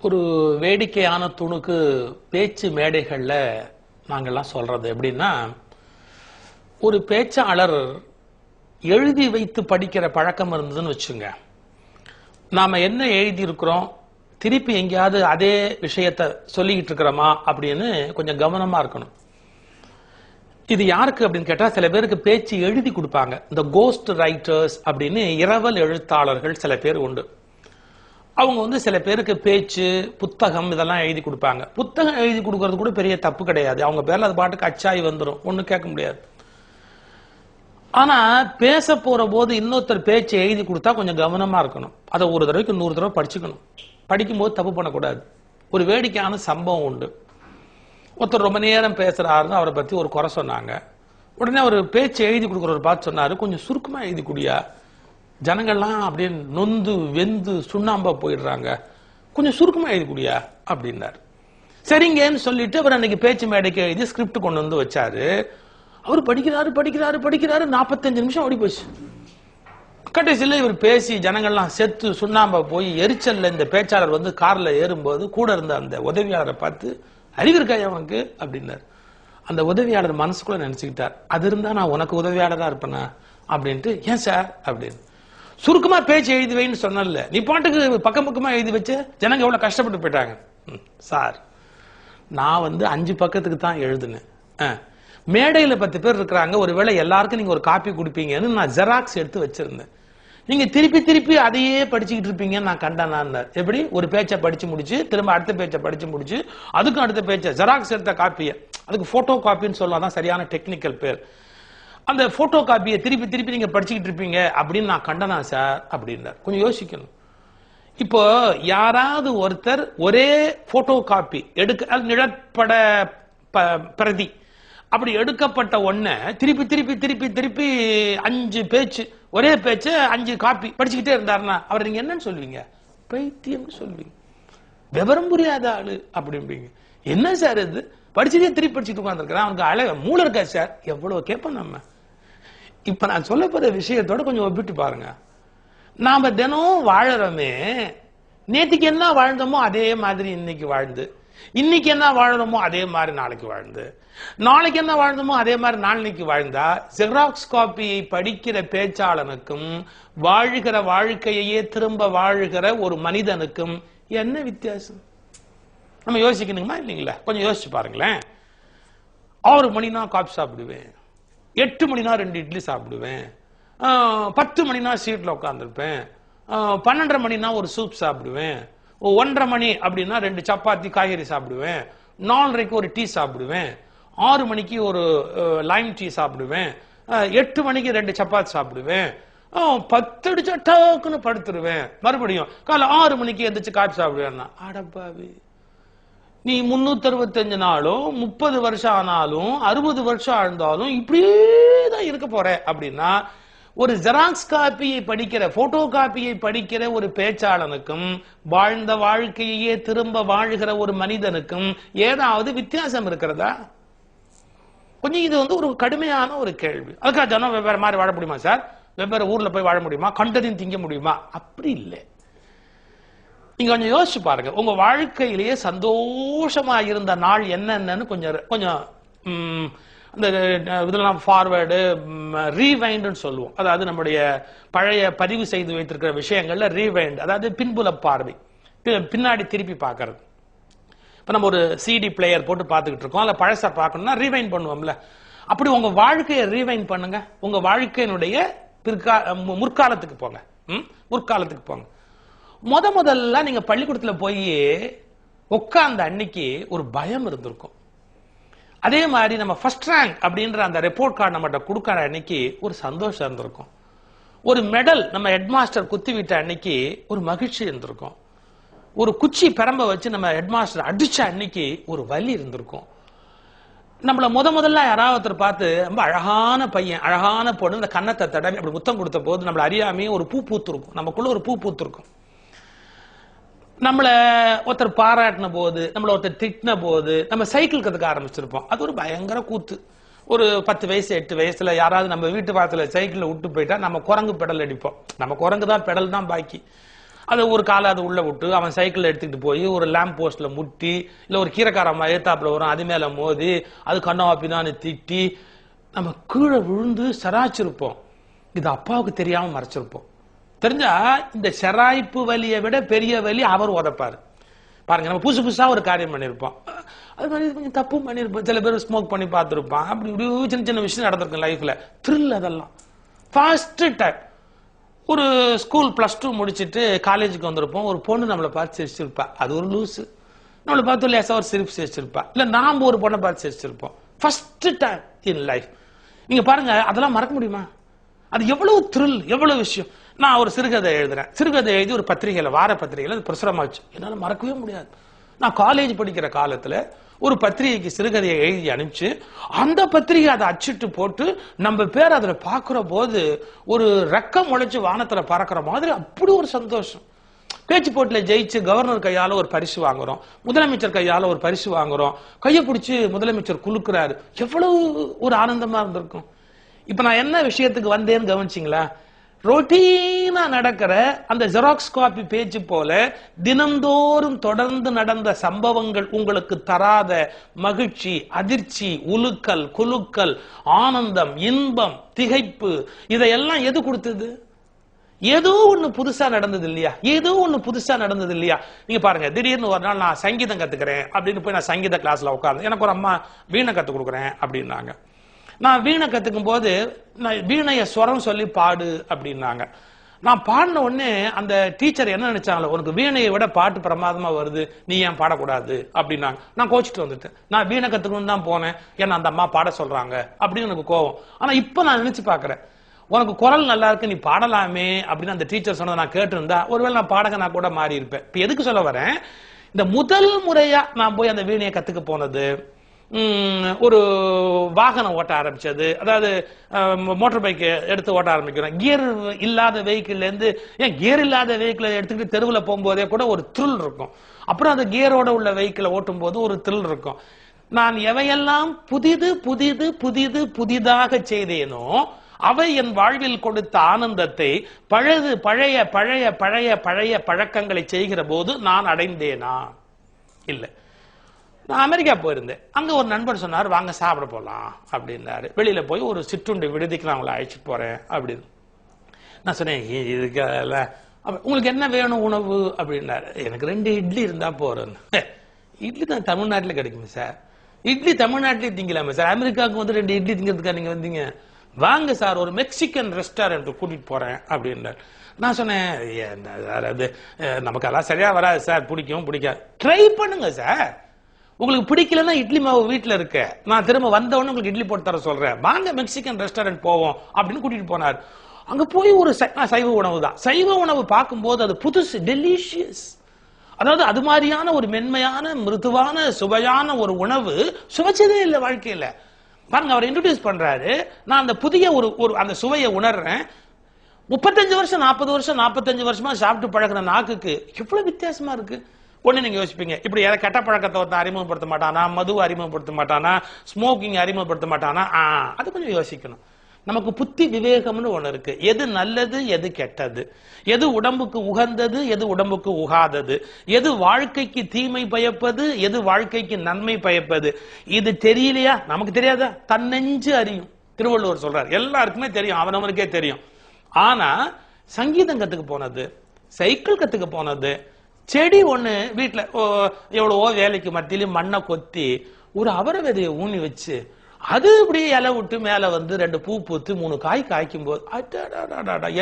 ஒரு வேடிக்கையான துணுக்கு பேச்சு மேடைகள்ல நாங்கெல்லாம் சொல்றது எப்படின்னா, ஒரு பேச்சாளர் எழுதி வைத்து படிக்கிற பழக்கம் இருந்ததுன்னு வச்சுங்க. நாம என்ன எழுதி இருக்கிறோம், திருப்பி எங்கேயாவது அதே விஷயத்த சொல்லிக்கிட்டு இருக்கிறோமா அப்படின்னு கொஞ்சம் கவனமா இருக்கணும். இது யாருக்கு அப்படின்னு கேட்டா, சில பேருக்கு பேச்சு எழுதி கொடுப்பாங்க. இந்த கோஸ்ட் ரைட்டர்ஸ் அப்படின்னு இரவல் எழுத்தாளர்கள் சில பேர் உண்டு. அவங்க சில பேருக்கு பேச்சு புத்தகம் இதெல்லாம் எழுதி கொடுப்பாங்க. புத்தகம் எழுதி கொடுக்கறது கூட பெரிய தப்பு கிடையாது. அவங்க பேர்ல அது பாட்டுக்கு அச்சாய் வந்துடும், ஒன்னும் கேட்க முடியாது. ஆனா பேச போற போது இன்னொருத்தர் பேச்சு எழுதி கொடுத்தா கொஞ்சம் கவனமா இருக்கணும். அதை ஒரு தடவைக்கு 100 தடவை படிச்சுக்கணும். படிக்கும்போது தப்பு பண்ணக்கூடாது. ஒரு வேடிக்கையான சம்பவம் உண்டு. ஒருத்தர் ரொம்ப நேரம் பேசுறாருன்னு அவரை பத்தி ஒரு குறை சொன்னாங்க. உடனே அவர் பேச்சு எழுதி கொடுக்குறவர் பார்த்து சொன்னாரு, கொஞ்சம் சுருக்கமா எழுதி குடியா, ஜனங்கள்லாம் அப்படியே நொந்து வெந்து சுண்ணாம்பா போயிடுறாங்க, கொஞ்சம் சுருக்கமா எழுதி குடியா அப்படின்னாரு. சரிங்கன்னு சொல்லிட்டு அவர் அன்னைக்கு பேச்சு மேடைக்கு எழுதி ஸ்கிரிப்ட் கொண்டு வந்து வச்சாரு. அவர் படிக்கிறாரு படிக்கிறாரு படிக்கிறாரு 45 நிமிஷம் ஓடி போச்சு. கடைசியில் இவர் பேசி ஜனங்கள்லாம் செத்து சுண்ணாம்பா போய் எரிச்சல்ல இந்த பேச்சாளர் கார்ல ஏறும்போது கூட இருந்த அந்த உதவியாளரை பார்த்து, அறிவு இருக்கா அவனுக்கு அப்படின்னாரு. அந்த உதவியாளர் மனசுக்குள்ள நினைச்சுக்கிட்டார், அது இருந்தா நான் உனக்கு உதவியாளரா இருப்பேனா அப்படின்ட்டு. ஏன் சார் அப்படின்னு, சுருக்கமா பேச்சு எழுதி வைன்னு சொன்னல, நீ பாட்டுக்கு பக்கம் பக்கமா எழுதி வச்சு ஜனங்க எவ்வளவு கஷ்டப்பட்டு போயிட்டாங்க. சார் நான் 5 பக்கத்துக்கு தான் எழுதுனேன். மேடையில 10 பேர் இருக்கிறாங்க, ஒருவேளை எல்லாருக்கும் நீங்க ஒரு காப்பி கொடுப்பீங்கன்னு நான் ஜெராக்ஸ் எடுத்து வச்சிருந்தேன். நீங்க திருப்பி திருப்பி அதையே படிச்சுக்கிட்டு இருப்பீங்கன்னு நான் கண்டேன். எப்படி ஒரு பேச்சை படிச்சு முடிச்சு திரும்ப அடுத்த பேச்சை படிச்சு முடிச்சு அதுக்கும் அடுத்த பேச்சை ஜெராக்ஸ் எடுத்த காப்பியை, அதுக்கு போட்டோ காப்பின்னு சொல்லலாம், சரியான டெக்னிக்கல் பேர். அந்த போட்டோ காப்பியை திருப்பி திருப்பி நீங்க படிச்சுக்கிட்டு இருப்பீங்க அப்படின்னு நான் கண்டனா சார் அப்படின்னார். கொஞ்சம் யோசிக்கணும். இப்போ யாராவது ஒருத்தர் ஒரே போட்டோ காப்பி எடுக்க, நிழற்பட பிரதி அப்படி எடுக்கப்பட்ட ஒன்ன திருப்பி திருப்பி திருப்பி திருப்பி 5 பேச்சு, ஒரே பேச்சு 5 காப்பி படிச்சுக்கிட்டே இருந்தாருன்னா அவர் நீங்க என்னன்னு சொல்லுவீங்க? பைத்தியம் சொல்லுவீங்க, விவரம் புரியாத ஆளு அப்படிம்பீங்க. என்ன சார் இது, படிச்சுட்டே திருப்பி படிச்சுட்டு உட்காந்துருக்கிறான், அவனுக்கு அழக மூளை இருக்கா சார், எவ்வளவு கேட்போம் நம்ம. இப்ப நான் சொல்ல போற விஷயத்தோட கொஞ்சம் ஒப்பிட்டு பாருங்க. நாம தினம் வாழறோமே, நேற்றுக்கு என்ன வாழ்ந்தோமோ அதே மாதிரி இன்னைக்கு வாழ்ந்து, இன்னைக்கு என்ன வாழறோமோ அதே மாதிரி நாளைக்கு வாழ்ந்து, நாளைக்கு என்ன வாழ்ந்தோமோ அதே மாதிரி நாளைக்கு வாழ்ந்தா, ஜெராக்ஸ் காப்பியை படிக்கிற பேச்சாளனுக்கும் வாழ்கிற வாழ்க்கையே திரும்ப வாழ்கிற ஒரு மனிதனுக்கும் என்ன வித்தியாசம்? நம்ம யோசிக்கணுமா இல்லைங்களா? கொஞ்சம் யோசிச்சு பாருங்களேன். 6 மணினா காபி சாப்பிடுவேன், 8 மணினா 2 இட்லி சாப்பிடுவேன், 10 மணினா சீட்ல உட்காந்துருப்பேன், 12:30 மணினா ஒரு சூப் சாப்பிடுவேன், 1:30 மணி அப்படின்னா 2 சப்பாத்தி காய்கறி சாப்பிடுவேன், 4:30க்கு ஒரு டீ சாப்பிடுவேன், 6 மணிக்கு ஒரு லைம் டீ சாப்பிடுவேன், 8 மணிக்கு 2 சப்பாத்தி சாப்பிடுவேன், 10 அடிச்சா டக்குன்னு படுத்துருவேன், மறுபடியும் காலை 6 மணிக்கு எந்திரிச்சு காப்பி சாப்பிடுவேன். அடப்பாவி, நீ 365 நாளும் 30 வருஷம் ஆனாலும் 60 வருஷம் ஆழ்ந்தாலும் இப்படியே தான் இருக்க போற அப்படின்னா, ஒரு ஜெராக்ஸ் காப்பியை படிக்கிற, போட்டோ காப்பியை படிக்கிற ஒரு பேச்சாளனுக்கும் வாழ்ந்த வாழ்க்கையே திரும்ப வாழ்கிற ஒரு மனிதனுக்கும் ஏதாவது வித்தியாசம் இருக்கிறதா? கொஞ்சம் இது ஒரு கடுமையான ஒரு கேள்வி. அதுக்காக ஜனம் வெவ்வேறு மாதிரி வாழ முடியுமா சார்? வெவ்வேறு ஊர்ல போய் வாழ முடியுமா? கண்டதையும் திங்க முடியுமா? அப்படி இல்லை. நீங்க கொஞ்சம் யோசிச்சு பாருங்க. உங்க வாழ்க்கையிலேயே சந்தோஷமா இருந்த நாள் என்னன்னு கொஞ்சம் இந்த இதெல்லாம் ஃபார்வேர்டு ரீவைண்ட் சொல்லுவோம். அதாவது நம்முடைய பழைய பதிவு செய்து வைத்திருக்கிற விஷயங்கள்ல ரீவைண்ட், அதாவது பின்புல பார்வை, பின்னாடி திருப்பி பார்க்கறது. இப்ப நம்ம ஒரு சிடி பிளேயர் போட்டு பார்த்துக்கிட்டு இருக்கோம், அல்ல பழச பார்க்கணும்னா ரீவைண்ட் பண்ணுவோம்ல. அப்படி உங்க வாழ்க்கையை ரீவைண்ட் பண்ணுங்க. உங்க வாழ்க்கையினுடைய முற்காலத்துக்கு போங்க. முற்காலத்துக்கு போங்க. முதல்ல நீங்க பள்ளிக்கூடத்துல போய் உட்கார்ந்த அன்னைக்கு ஒரு பயம் இருந்திருக்கும். அதே மாதிரி நம்ம ஃபர்ஸ்ட் ரேங்க் அப்படின்ற அந்த ரிப்போர்ட் கார்டு நம்மகிட்ட கொடுக்கற அன்னைக்கு ஒரு சந்தோஷம் இருந்திருக்கும். ஒரு மெடல் நம்ம ஹெட்மாஸ்டர் குத்தி விட்ட அன்னைக்கு ஒரு மகிழ்ச்சி இருந்திருக்கும். ஒரு குச்சி பெரம்ப வச்சு நம்ம ஹெட்மாஸ்டர் அடிச்ச அன்னைக்கு ஒரு வலி இருந்திருக்கும். நம்மள முதல்ல யாராவது ஒருத்தர் பார்த்து ரொம்ப அழகான பையன், அழகான பொண்ணு, இந்த கன்னத்தை தடவி அப்படி முத்தம் கொடுத்த போது நம்மள அறியாமையே ஒரு பூ பூத்திருக்கும், நமக்குள்ள ஒரு பூ பூத்திருக்கும். நம்மள ஒருத்தர் பாராட்டின போது, நம்மள ஒருத்தர் திட்டின போது நம்ம சைக்கிள் கத்துக்க ஆரம்பிச்சிருப்போம். அது ஒரு பயங்கர கூத்து. ஒரு 10 வயசு 8 வயசுல யாராவது நம்ம வீட்டு வாசல சைக்கிள்ல விட்டு போயிட்டா நம்ம குரங்கு பெடல் அடிப்போம். நம்ம குரங்கு தான் பெடல் தான் பாக்கி. அதை ஒரு காலை அதை உள்ள விட்டு அவன் சைக்கிள் எடுத்துக்கிட்டு போய் ஒரு லேம்ப் போஸ்ட்ல முட்டி இல்ல ஒரு கீரைக்காரமா ஏத்தாப்புல வரும் அது மேல மோதி அது கண்ணாப்பினான்னு திட்டி நம்ம கீழே விழுந்து சராச்சிருப்போம். இது அப்பாவுக்கு தெரியாம மறைச்சிருப்போம். தெரிஞ்சா இந்த செராய்ப்பு வலியை விட பெரிய வலி அவர் உதப்பாரு. பாருங்க, நம்ம புதுசா ஒரு காரியம் பண்ணிருப்போம், அது மாதிரி கொஞ்சம் தப்பு பண்ணிருப்போம், சில பேர் ஸ்மோக் பண்ணி பார்த்துருப்பான், அப்படி இப்படி சின்ன சின்ன விஷயம் நடந்திருக்கு லைஃப்ல. த்ரில் அதெல்லாம். ஃபர்ஸ்ட் டைம் ஒரு ஸ்கூல் +2 முடிச்சுட்டு காலேஜுக்கு வந்திருப்போம், ஒரு பொண்ணு நம்மளை பார்த்து சிரிச்சிருப்பா, அது ஒரு லூசு. நம்மளை பார்த்து லேசா ஒரு சிரிப்பு சிரிச்சிருப்பா, இல்ல நாம ஒரு பொண்ணை பார்த்து சிரிச்சிருப்போம். First time in life. நீங்க பாருங்க, அதெல்லாம் மறக்க முடியுமா? அது எவ்வளவு த்ரில், எவ்வளவு விஷயம். நான் ஒரு சிறுகதை எழுதுறேன், சிறுகதை எழுதி ஒரு பத்திரிகையில, வார பத்திரிகையில அது பிரசுரமாச்சு. என்னால மறக்கவே முடியாது. நான் காலேஜ் படிக்கிற காலத்துல ஒரு பத்திரிகைக்கு சிறுகதையை எழுதி அனுப்பிச்சு அந்த பத்திரிகை அதை அச்சிட்டு போட்டு நம்ம பேர் அதுல பாக்குற போது ஒரு ரெக்கம் முளைச்சு வானத்துல பறக்கிற மாதிரி அப்படி ஒரு சந்தோஷம். பேச்சு போட்டில ஜெயிச்சு கவர்னர் கையால ஒரு பரிசு வாங்குறோம், முதலமைச்சர் கையால ஒரு பரிசு வாங்குறோம், கையை பிடிச்சு முதலமைச்சர் குலுக்குறாரு, எவ்வளவு ஒரு ஆனந்தமா இருந்திருக்கும். இப்ப நான் என்ன விஷயத்துக்கு வந்தேன்னு கவனிச்சிங்களா? ரொட்டீனா நடக்கிற அந்த ஜெராக்ஸ் காப்பி பேச்சு போல தினந்தோறும் தொடர்ந்து நடந்த சம்பவங்கள் உங்களுக்கு தராத மகிழ்ச்சி, அதிர்ச்சி, உலுக்கல், குலுக்கல், ஆனந்தம், இன்பம், திகைப்பு, இதையெல்லாம் எது கொடுத்தது? ஏதோ ஒண்ணு புதுசா நடந்தது இல்லையா? ஏதோ ஒண்ணு புதுசா நடந்தது இல்லையா? நீங்க பாருங்க, திடீர்னு ஒரு நாள் நான் சங்கீதம் கத்துக்கிறேன் அப்படின்னு போய் நான் சங்கீத கிளாஸ்ல உட்கார்ந்து எனக்கு ஒரு அம்மா வீணை கத்து கொடுக்குறேன் அப்படின்னாங்க. நான் வீணை கத்துக்கும் போது வீணைய ஸ்வரம் சொல்லி பாடு அப்படின்னாங்க. நான் பாடின உடனே அந்த டீச்சர் என்ன நினைச்சாங்களோ, உனக்கு வீணையை விட பாட்டு பிரமாதமா வருது, நீ ஏன் பாடக்கூடாது அப்படின்னாங்க. நான் கோச்சிட்டு வந்துட்டேன். நான் வீணை கத்துக்கணும்னு தான் போனேன், ஏன்னா அந்த அம்மா பாட சொல்றாங்க அப்படின்னு எனக்கு கோவம். ஆனா இப்ப நான் நினைச்சு பாக்குறேன், உனக்கு குரல் நல்லா இருக்கு, நீ பாடலாமே அப்படின்னு அந்த டீச்சர் சொன்னதை நான் கேட்டு இருந்தா ஒருவேளை நான் பாடகனா கூட மாறி இருப்பேன். இப்ப எதுக்கு சொல்ல வரேன், இந்த முதல் முறையா நான் போய் அந்த வீணையை கத்துக்க போனது, ஒரு வாகனம் ஓட்ட ஆரம்பிச்சது, அதாவது மோட்டார் பைக் எடுத்து ஓட்ட ஆரம்பிக்கிறோம், கியர் இல்லாத வெஹிக்கிள் இருந்து, ஏன் கியர் இல்லாத வெஹிக்கிள் எடுத்துக்கிட்டு தெருவில் போகும்போதே கூட ஒரு த்ரில் இருக்கும். அப்புறம் அந்த கியரோட உள்ள வெஹிக்கிளை ஓட்டும் போது ஒரு த்ரில் இருக்கும். நான் எவையெல்லாம் புதிது புதிது புதிது புதிதாக செய்தேனோ அவை என் வாழ்வில் கொடுத்த ஆனந்தத்தை பழைய பழைய பழைய பழைய பழக்கங்களை செய்கிற போது நான் அடைந்தேனா? இல்லை. நான் அமெரிக்கா போயிருந்தேன். அங்க ஒரு நண்பர் சொன்னார், வாங்க சாப்பிட போலாம் அப்படின்னாரு. வெளியில போய் ஒரு சிற்றுண்டி விடுதிக்கு நான் உங்களை அழைச்சிட்டு போறேன் அப்படின்னு. நான் சொன்னேன், இதுக்கு உங்களுக்கு என்ன வேணும் உணவு அப்படின்னாரு. எனக்கு 2 இட்லி இருந்தா போறேன். இட்லி தான் தமிழ்நாட்டில் கிடைக்குமே சார், இட்லி தமிழ்நாட்டிலே திங்கலாமே சார், அமெரிக்காவுக்கு வந்து 2 இட்லி திங்கிறதுக்கா நீங்க வந்தீங்க? வாங்க சார், ஒரு மெக்சிகன் ரெஸ்டாரண்ட் கூட்டிட்டு போறேன் அப்படின்னாரு. நான் சொன்னேன், அது நமக்கெல்லாம் சரியா வராது சார், பிடிக்கும் பிடிக்காது, ட்ரை பண்ணுங்க சார், உங்களுக்கு பிடிக்கலன்னா இட்லி மாவு வீட்டுல இருக்க, நான் திரும்ப வந்தவொன்னு உங்களுக்கு இட்லி போட்டு தர சொல்றேன், வாங்க மெக்சிகன் ரெஸ்டாரண்ட் போவோம் அப்படின்னு கூட்டிட்டு போனார். அங்க போய் ஒரு சைவ உணவு தான். சைவ உணவு பார்க்கும்போது அது புதுசு, டெலிஷியஸ். அதாவது அது மாதிரியான ஒரு மென்மையான மிருதுவான சுவையான ஒரு உணவு சுவைச்சதே இல்லை வாழ்க்கையில. பாருங்க, அவர் இன்ட்ரோடியூஸ் பண்றாரு, நான் அந்த புதிய ஒரு அந்த சுவையை உணர்றேன். 35 வருஷம் 40 வருஷம் 45 வருஷமா சாப்பிட்டு பழகிற நாக்குக்கு எவ்வளவு வித்தியாசமா இருக்கு. ஒண்ணு நீங்க யோசிப்பீங்க, இப்படி கெட்ட பழக்கத்தை ஒருத்தன் அறிமுகப்படுத்த மாட்டானா, மது அறிமுகப்படுத்த மாட்டானா, ஸ்மோக்கிங் அறிமுகப்படுத்த மாட்டானா? அது கொஞ்சம் யோசிக்கணும். நமக்கு புத்தி விவேகம்னு ஒண்ணு இருக்கு. எது நல்லது, எது கெட்டது, எது உடம்புக்கு உகந்தது, எது உடம்புக்கு உகாதது, எது வாழ்க்கைக்கு தீமை பயப்பது, எது வாழ்க்கைக்கு நன்மை பயப்பது, இது தெரியலையா? நமக்கு தெரியாதா? தன்னெஞ்சு அறியும் திருவள்ளுவர் சொல்றார். எல்லாருக்குமே தெரியும், அவனவனுக்கே தெரியும். ஆனா சங்கீதம் கத்துக்க போனது, சைக்கிள் கத்துக்க போனது, செடி ஒண்ணு வீட்டுல எவ்வளவோ வேலைக்கு மத்தியிலும் மண்ணை கொத்தி ஒரு அவரை விதையை ஊனி வச்சு அது இப்படியே இலை விட்டு மேல வந்து 2 பூ பூத்து 3 காய் காய்க்கும் போது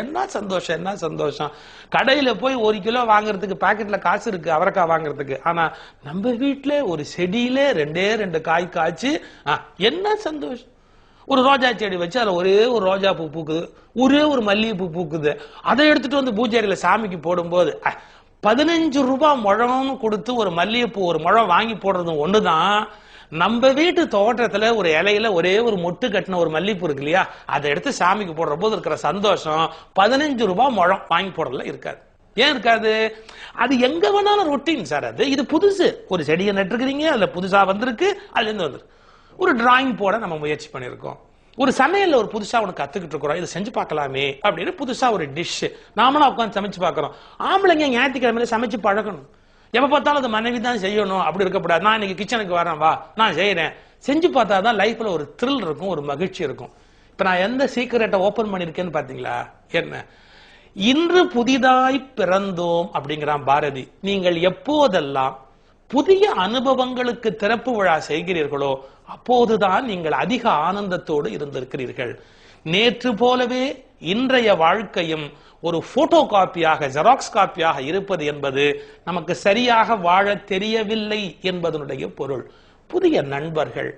என்ன சந்தோஷம், என்ன சந்தோஷம். கடையில போய் 1 கிலோ வாங்குறதுக்கு பாக்கெட்ல காசு இருக்கு அவரைக்காய் வாங்குறதுக்கு, ஆனா நம்ம வீட்டுல ஒரு செடியில 2 காய் காய்ச்சி என்ன சந்தோஷம். ஒரு ரோஜா செடி வச்சு அதுல ஒரே ஒரு ரோஜா பூ பூக்குது, ஒரே ஒரு மல்லிகை பூ பூக்குது, அதை எடுத்துட்டு வந்து பூஜையில சாமிக்கு போடும்போது 15 ரூபாய் முழம்னு கொடுத்து ஒரு மல்லிகைப்பூ ஒரு முழம் வாங்கி போடுறது ஒண்ணுதான். நம்ம வீட்டு தோட்டத்துல ஒரு இலையில ஒரே ஒரு மொட்டு கட்டின ஒரு மல்லிகைப்பூ இருக்கு இல்லையா, அதை எடுத்து சாமிக்கு போடுற போது இருக்கிற சந்தோஷம் 15 ரூபாய் முழம் வாங்கி போடுறதுல இருக்காது. ஏன் இருக்காது? அது எங்க வேணாலும் ரொட்டீன் சார். அது இது புதுசு. ஒரு செடியை நட்டுருக்கிறீங்க, அதுல புதுசா வந்திருக்கு, அதுல இருந்து வந்துருக்கு. ஒரு டிராயிங் போட நம்ம முயற்சி பண்ணிருக்கோம், ஒரு சமையல்ல ஒரு புதுசா உனக்கு கத்துக்கிட்டு இருக்கிறோம், இதை செஞ்சு பார்க்கலாமே அப்படின்னு புதுசா ஒரு டிஷ் நாமளும் உட்காந்து சமைச்சு பார்க்கறோம். ஆம்பளைங்க ஞாயிற்றுக்கிழமையில சமைச்சு பழகணும். எப்ப பார்த்தாலும் அது மனைவி தான் செய்யணும் அப்படி இருக்கக்கூடாது. நான் இன்னைக்கு கிச்சனுக்கு வரேன், வா நான் செய்யறேன். செஞ்சு பார்த்தாதான் லைஃப்ல ஒரு த்ரில் இருக்கும், ஒரு மகிழ்ச்சி இருக்கும். இப்ப நான் எந்த சீக்கிரட்டை ஓபன் பண்ணிருக்கேன்னு பாத்தீங்களா? என்ன, இன்று புதிதாய் பிறந்தோம் அப்படிங்கிறான் பாரதி. நீங்கள் எப்போதெல்லாம் புதிய அனுபவங்களுக்கு திறப்பு விழா செய்கிறீர்களோ அப்போதுதான் நீங்கள் அதிக ஆனந்தத்தோடு இருந்திருக்கிறீர்கள். நேற்று போலவே இன்றைய வாழ்க்கையும் ஒரு போட்டோ காப்பியாக, ஜெராக்ஸ் காப்பியாக இருப்பது என்பது நமக்கு சரியாக வாழ தெரியவில்லை என்பதனுடைய பொருள். புதிய நண்பர்கள்,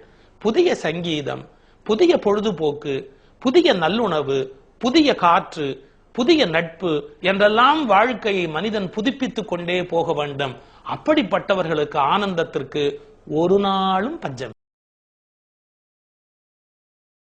புதிய சங்கீதம், புதிய பொழுதுபோக்கு, புதிய நல்லுணவு, புதிய காற்று, புதிய நட்பு என்றெல்லாம் வாழ்க்கையை மனிதன் புதுப்பித்துக் கொண்டே போக வேண்டும். அப்படிப்பட்டவர்களுக்கு ஆனந்தத்திற்கு ஒரு நாளும் பஞ்சம்.